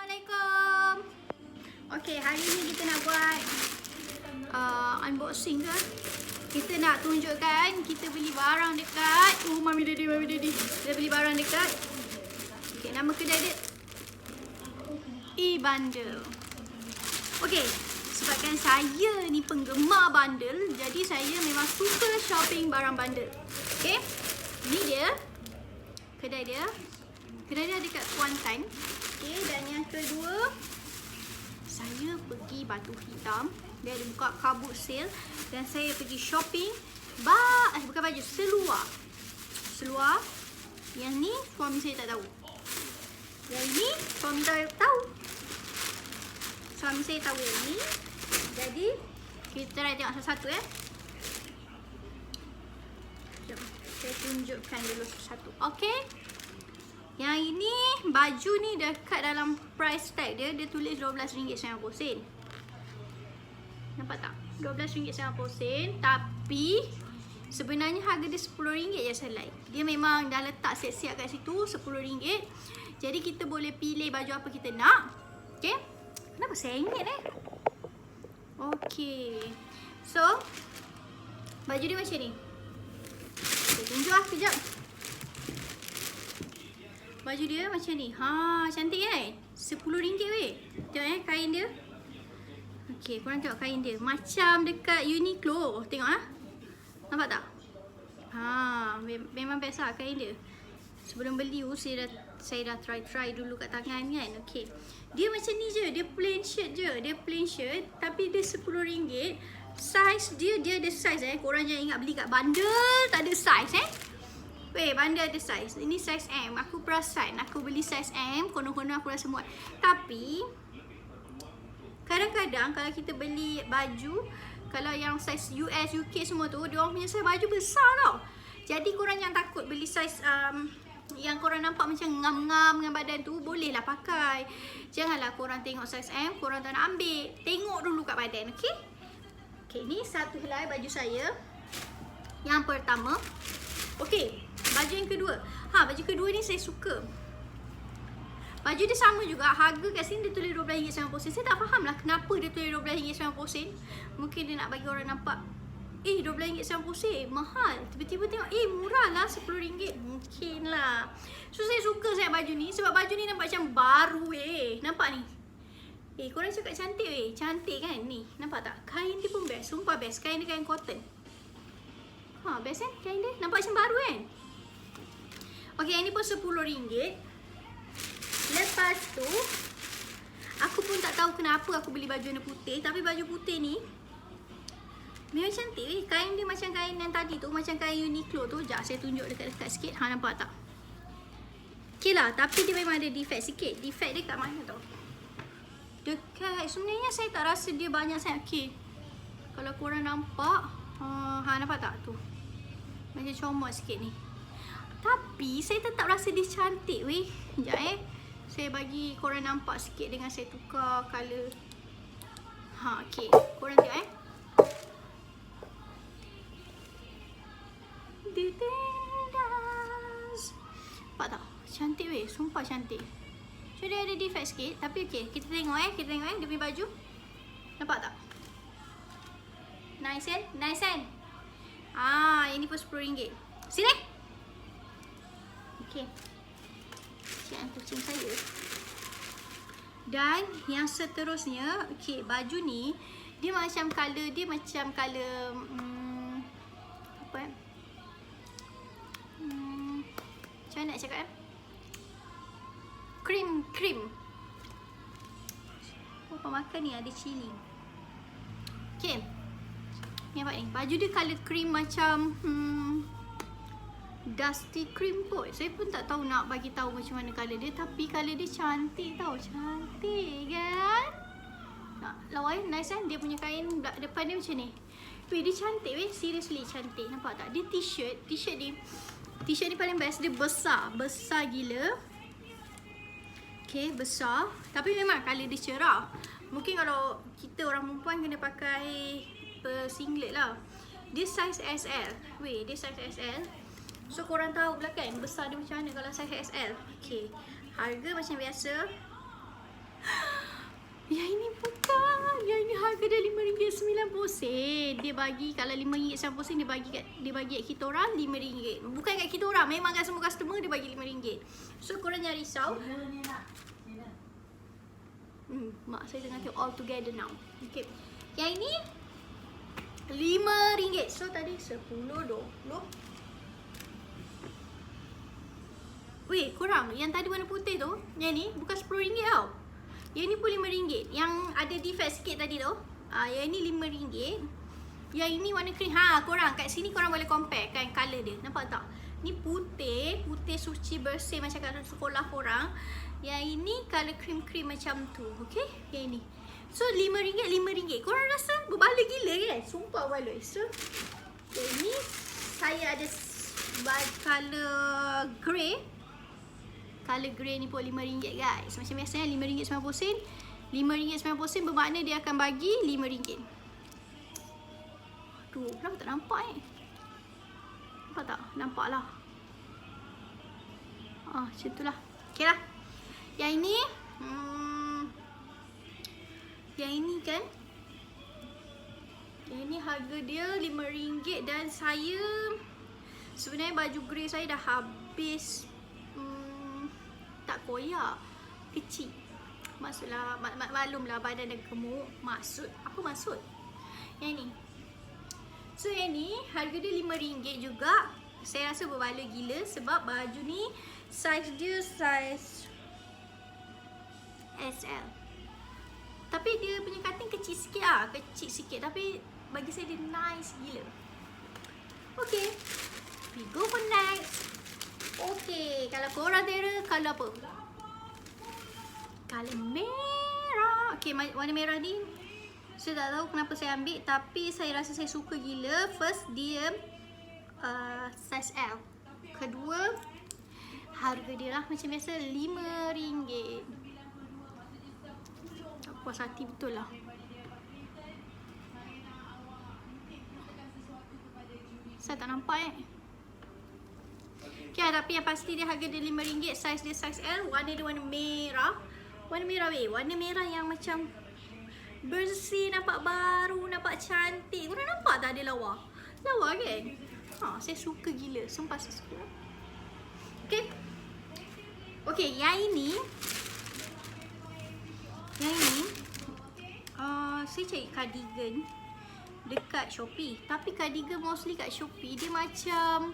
Assalamualaikum. Okay, hari ni kita nak buat unboxing ke. Kita nak tunjukkan kita beli barang dekat Mami Daddy. Kita beli barang dekat nama kedai dia E-Bundle. Okay, sebabkan saya ni penggemar bundle, jadi saya memang suka shopping barang bundle. Okay, ni dia kedai dia. Kedai dia dekat Kuantan. Okay, dan yang kedua, saya pergi Batu Hitam. Dia ada buka kabut sale. Dan saya pergi shopping bukan baju, seluar. Yang ni suami saya tak tahu. Yang ni suami saya tahu. Suami saya tahu yang ni. Jadi kita try tengok satu-satu ya. Jom, saya tunjukkan dulu satu-satu. Okay, yang ini baju ni dekat dalam price tag dia tulis RM12.90. Nampak tak? RM12.90, tapi sebenarnya harga dia RM10 je selai. Dia memang dah letak siap-siap kat situ RM10. Jadi kita boleh pilih baju apa kita nak. Okay? Kenapa sengit Okay. So baju dia macam ni. Okay, tunjuk lah kejap. Baju dia macam ni. Cantik kan? RM10 weh. Tengok kain dia. Okey, korang tengok kain dia. Macam dekat Uniqlo. Tengok Nampak tak? Memang best lah kain dia. Sebelum beli saya dah try dulu kat tangan kan. Okey. Dia macam ni je. Dia plain shirt je. Tapi dia RM10. Size dia ada size Korang jangan ingat beli kat bundle tak ada size Weh, bundle ada size. Ini size M. Aku perasan. Aku beli size M. Konon-konon aku rasa muat. Tapi kadang-kadang kalau kita beli baju, kalau yang size US, UK semua tu, dia orang punya size baju besar tau. Jadi korang jangan takut beli size yang korang nampak macam ngam-ngam dengan badan tu, bolehlah pakai. Janganlah korang tengok size M, korang tak nak ambil. Tengok dulu kat badan, okey? Okey, ni satu helai baju saya. Yang pertama. Okey, baju yang kedua. Baju kedua ni saya suka. Baju dia sama juga. Harga kat sini dia tulis RM12.90. Saya tak faham lah kenapa dia tulis RM12.90. Mungkin dia nak bagi orang nampak RM12.90 mahal. Tiba-tiba tengok murah lah RM10. Mungkin lah. So saya suka baju ni. Sebab baju ni nampak macam baru Nampak ni. Korang cakap cantik Cantik kan ni. Nampak tak? Kain dia pun best. Sumpah best. Kain dia kain cotton. Best kain dia. Nampak macam baru kan? Okay, yang ni pun RM10. Lepas tu, aku pun tak tahu kenapa aku beli baju warna putih. Tapi baju putih ni memang cantik Kain dia macam kain yang tadi tu, macam kain Uniqlo tu. Sekejap saya tunjuk dekat-dekat sikit. Nampak tak? Okay lah, tapi dia memang ada defect sikit. Defect dia kat mana tau? Dekat, sebenarnya saya tak rasa dia banyak sangat. Okay, kalau korang nampak, nampak tak tu? Macam comot sikit ni. Tapi saya tetap rasa dia cantik weh. Sekejap saya bagi korang nampak sikit dengan saya tukar colour. Okay, korang tengok Nampak tak? Cantik weh, sumpah cantik. So dia ada defect sikit. Tapi okay, kita tengok dia punya baju. Nampak tak? Nice kan? Ini pun RM10. Sini. Okay. Cian kucing saya. Dan yang seterusnya, okay, baju ni dia macam colour apa macam mana nak cakap Cream. Pemakan ni ada cili. Okay. Ni nampak ni. Baju dia colour cream macam dusty cream kot. Saya pun tak tahu nak bagi tahu macam mana colour dia. Tapi colour dia cantik tau. Cantik kan? Lawa nice kan? Dia punya kain depan dia macam ni. Weh, dia cantik weh. Seriously cantik. Nampak tak? Dia t-shirt ni paling best. Dia besar gila. Okay, besar. Tapi memang colour dia cerah. Mungkin kalau kita orang perempuan kena pakai singlet lah. Dia size SL. Weh, dia size SL. So korang tahu pula kan besar dia macam mana kalau size XL. Okay, harga macam biasa Yang ini bukan. Yang ini harga dia RM5.90. Dia bagi, kalau RM5.90 dia bagi kat kita orang RM5. Bukan kat kita orang, memang kat semua customer dia bagi RM5. So korang jangan risau. Mak saya tengah tengok all together now. Okay. Yang ini RM5. So tadi 10, 20. Weh, korang, yang tadi warna putih tu, yang ni bukan RM10 tau. Yang ni pun RM5. Yang ada defect sikit tadi tu, yang ni RM5. Yang ini warna cream. Korang kat sini korang boleh compare kan color dia. Nampak tak? Ni putih, putih suci bersih macam kat sekolah korang. Yang ini color cream-cream macam tu. Okay? Yang ni. So RM5, RM5. Korang rasa berbaloi gila kan? Sumpah berbaloi. So yang ni saya ada color grey. Color grey ni pun RM5 guys. Macam biasanya RM5.90. RM5.90 bermakna dia akan bagi RM5. Aduh, kenapa tak nampak Nampak tak? Nampak lah. Macam tu lah. Okay lah. Yang ini yang ini kan, yang ini harga dia RM5. Dan saya sebenarnya baju grey saya dah habis. Tak koyak, kecil. Maksudlah, maklumlah badan dah gemuk. Apa maksud? Yang ni. So yang ni harga dia RM5 juga. Saya rasa berbaloi gila sebab baju ni size dia size SL. Tapi dia punya cutting kecil sikit lah. Kecil sikit tapi bagi saya dia nice gila. Okay, we go for next. Okay, kalau korang tera, color apa? Color merah. Okay, warna merah ni saya tak tahu kenapa saya ambil, tapi saya rasa saya suka gila. First, dia size L. Kedua, harga dia lah macam biasa RM5. Tak puas hati betul lah. Saya tak nampak Okay, tapi yang pasti dia harga dia RM5. Size dia size L. Warna dia warna merah. Warna merah warna merah yang macam bersih, nampak baru, nampak cantik. Korang nampak tak ada lawa? Lawa kan? Saya suka gila. Sumpah saya suka. Okay. Okay, yang ini saya cari cardigan dekat Shopee. Tapi cardigan mostly kat Shopee dia macam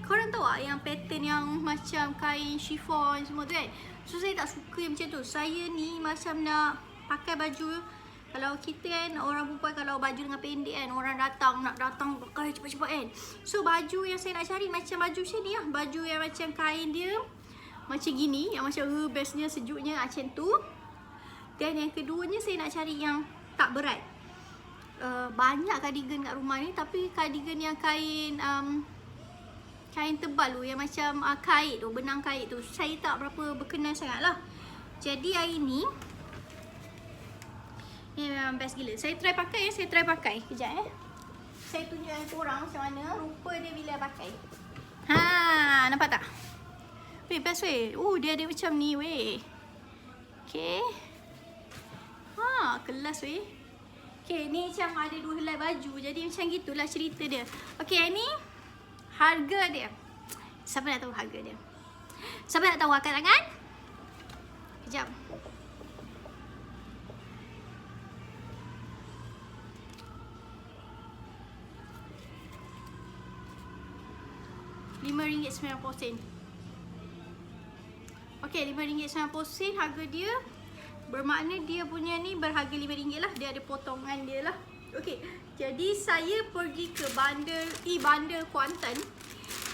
korang tahu tak yang pattern yang macam kain chiffon semua tu kan. So saya tak suka yang macam tu. Saya ni macam nak pakai baju, kalau kita kan orang perempuan kalau baju dengan pendek kan, orang nak datang pakai cepat-cepat kan. So baju yang saya nak cari macam baju macam ni lah. Baju yang macam kain dia macam gini, yang macam bestnya sejuknya macam tu. Dan yang keduanya saya nak cari yang tak berat. Banyak cardigan kat rumah ni, tapi cardigan yang kain kain tebal tu, yang macam kait tu, benang kait tu, saya tak berapa berkenan sangat lah. Jadi hari ni memang best gila. Saya try pakai kejap saya tunjukkan korang macam mana rupa dia bila pakai. Nampak tak? Weh, best weh. Dia ada macam ni weh. Okay. Kelas weh. Okay, ni macam ada 2 helai baju. Jadi macam gitulah cerita dia. Okay, ni harga dia. Siapa nak tahu harga dia? Siapa nak tahu angkat tangan? Kejap. RM5.90. Okay, RM5.90 harga dia. Bermakna dia punya ni berharga RM5 lah. Dia ada potongan dia lah. Okay, jadi saya pergi ke bandar Kuantan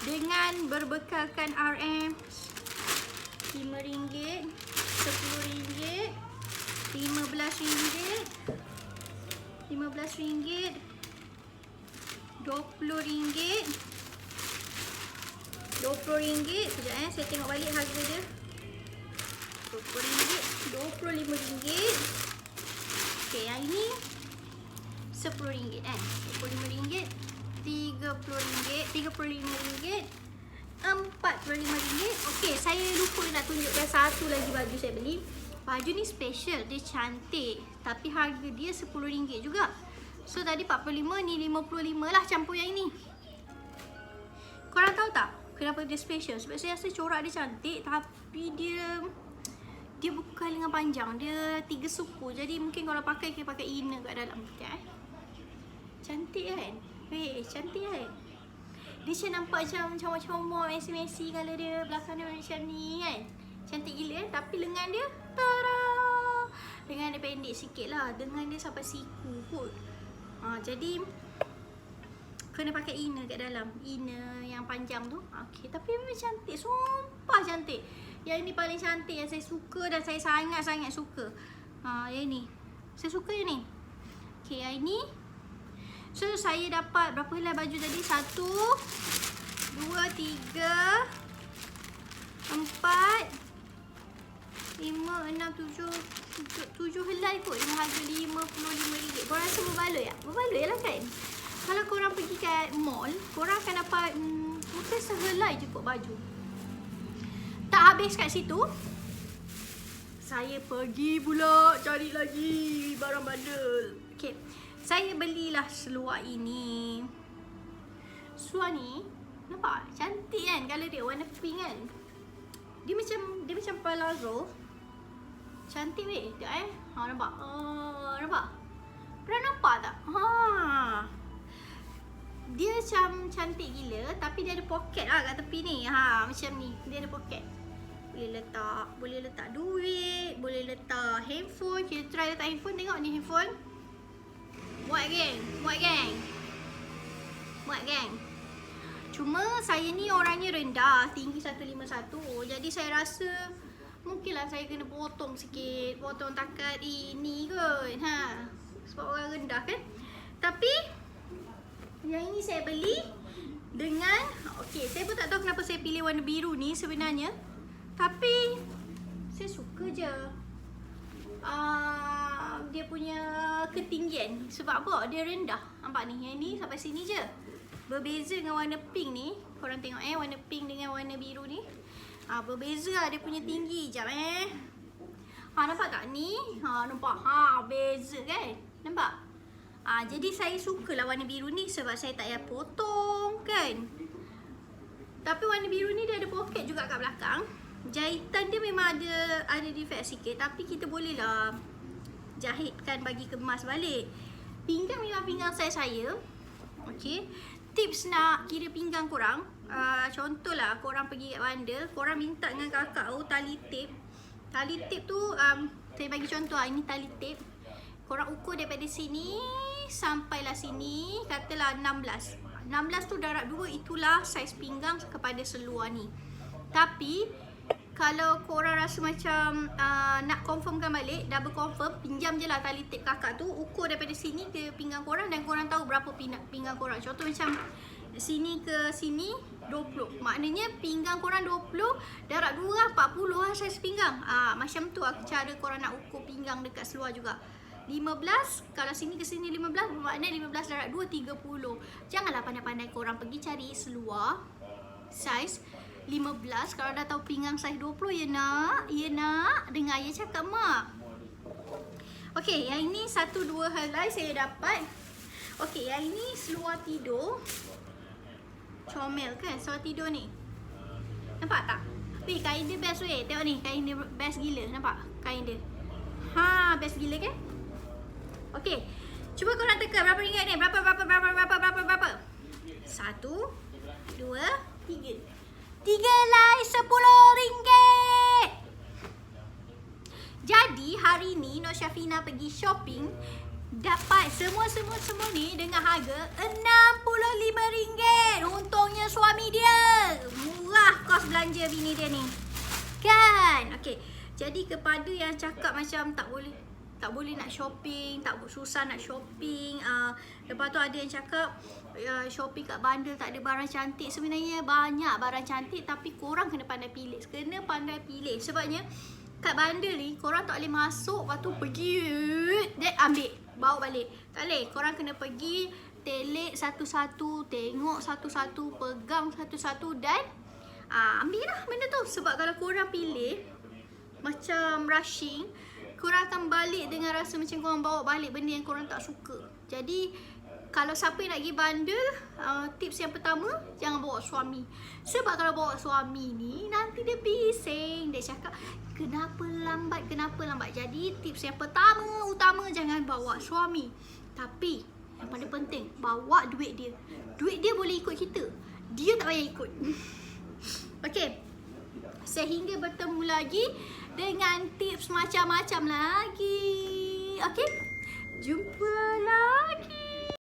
dengan berbekalkan RM RM5, RM10, RM15, RM15, RM20, RM20. Sekejap saya tengok balik harga dia. RM20, RM25. Okay, yang ini RM10 RM25, RM35, RM45. Okay, saya lupa nak tunjukkan satu lagi baju saya beli. Baju ni special, dia cantik. Tapi harga dia RM10 juga. So tadi 45, ni 55 lah campur yang ini. Korang tahu tak kenapa dia special? Sebab saya rasa corak dia cantik, tapi dia bukan lengan panjang, dia 3 suku. Jadi mungkin kalau pakai, kita pakai inner kat dalam. Cantik kan? Cantik kan? Dia macam nampak macam more messy kalau dia belakang dia macam ni kan. Cantik gila kan? Tapi lengan dia, tada! Lengan dia pendek sikit lah. Lengan dia sampai siku kot. Jadi kena pakai inner kat dalam. Inner yang panjang tu. Okay, tapi memang cantik. Sumpah cantik. Yang ni paling cantik yang saya suka dan saya sangat-sangat suka. Yang ni. Saya suka yang ni. Okay, yang ini. So, saya dapat berapa helai baju tadi? 1, 2, 3, 4, 5, 6, 7 helai kot dengan harga RM55. Korang rasa berbaloi tak? Berbaloi lah kan? Kalau korang pergi kat mall, korang akan dapat mungkin sehelai je kot baju. Tak habis kat situ, saya pergi pula cari lagi barang bandel. Okay, saya belilah seluar ini. Seluar ni nampak cantik kan? Kalau dia warna pink kan? Dia macam palazzo. Cantik weh. Sekejap nampak? Nampak? Pernah nampak tak? Dia macam cantik gila, tapi dia ada poket lah kat tepi ni. Macam ni. Dia ada poket. Boleh letak duit, boleh letak handphone. Kita try letak handphone, tengok ni handphone. Muat geng. Cuma saya ni orangnya rendah, tinggi 151. Jadi saya rasa mungkinlah saya kena potong sikit. Potong takat ini kot. Sebab orang rendah kan. Tapi yang ini saya beli dengan, okay, saya pun tak tahu kenapa saya pilih warna biru ni sebenarnya. Tapi saya suka je dia punya ketinggian. Sebab apa? Dia rendah. Nampak ni? Yang ni sampai sini je. Berbeza dengan warna pink ni. Korang tengok warna pink dengan warna biru ni. Berbeza lah dia punya tinggi. Sekejap nampak tak ni? Nampak? Beza kan? Nampak? Jadi saya sukalah warna biru ni sebab saya tak payah potong kan. Tapi warna biru ni dia ada poket juga kat belakang. Jahitan dia memang ada defect sikit, tapi kita boleh lah jahitkan bagi kemas balik. Pinggang memang pinggang saya. Okay. Tips nak kira pinggang korang, contohlah korang pergi kat bandar, korang minta dengan kakak tali tape. Tali tape tu saya bagi contoh lah, ini tali tape. Korang ukur daripada sini sampailah sini, katalah 16. 16 tu darab 2, itulah saiz pinggang kepada seluar ni. Tapi kalau korang rasa macam nak confirmkan balik, double confirm, pinjam je lah tali tape kakak tu, ukur daripada sini ke pinggang korang dan korang tahu berapa pinggang korang. Contoh macam sini ke sini 20. Maknanya pinggang korang 20, darab 2 lah 40 lah saiz pinggang. Macam tu lah cara korang nak ukur pinggang dekat seluar juga. 15, kalau sini ke sini 15, bermakna 15 darab 2, 30. Janganlah pandai-pandai korang pergi cari seluar saiz 15 kalau dah tahu pinggang saiz 20. Ya nak, dengar ayah cakap mak. Okey, yang ini 1-2 helai saya dapat. Okey, yang ini seluar tidur. Comel kan seluar tidur ni. Nampak tak? Weh, kain dia best weh. Tengok ni, kain dia best gila. Nampak kain dia? Best gila kan? Okey, cuba korang teka berapa ringgit ni? Berapa? 1, 2, 3. 3 helai RM10. Jadi hari ni Nur Syafina pergi shopping, dapat semua ni dengan harga RM65. Untungnya suami dia murah kos belanja bini dia ni kan. Okey, jadi kepada yang cakap macam tak boleh nak shopping, susah nak shopping. Lepas tu ada yang cakap shopping kat bandar tak ada barang cantik. Sebenarnya banyak barang cantik, tapi korang kena pandai pilih. Sebabnya kat bandar ni korang tak boleh masuk, lepas tu pergi ambil, bawa balik. Tak boleh. Korang kena pergi telik satu-satu, tengok satu-satu, pegang satu-satu dan ambil lah benda tu. Sebab kalau korang pilih macam rushing, korang akan balik dengan rasa macam korang bawa balik benda yang korang tak suka. Jadi kalau siapa yang nak pergi bandar, tips yang pertama, jangan bawa suami. Sebab kalau bawa suami ni, nanti dia bising. Dia cakap, kenapa lambat? Jadi tips yang utama, jangan bawa suami. Tapi yang paling penting, bawa duit dia. Duit dia boleh ikut kita, dia tak payah ikut. Okay, sehingga bertemu lagi dengan tips macam-macam lagi. Okay, jumpa lagi.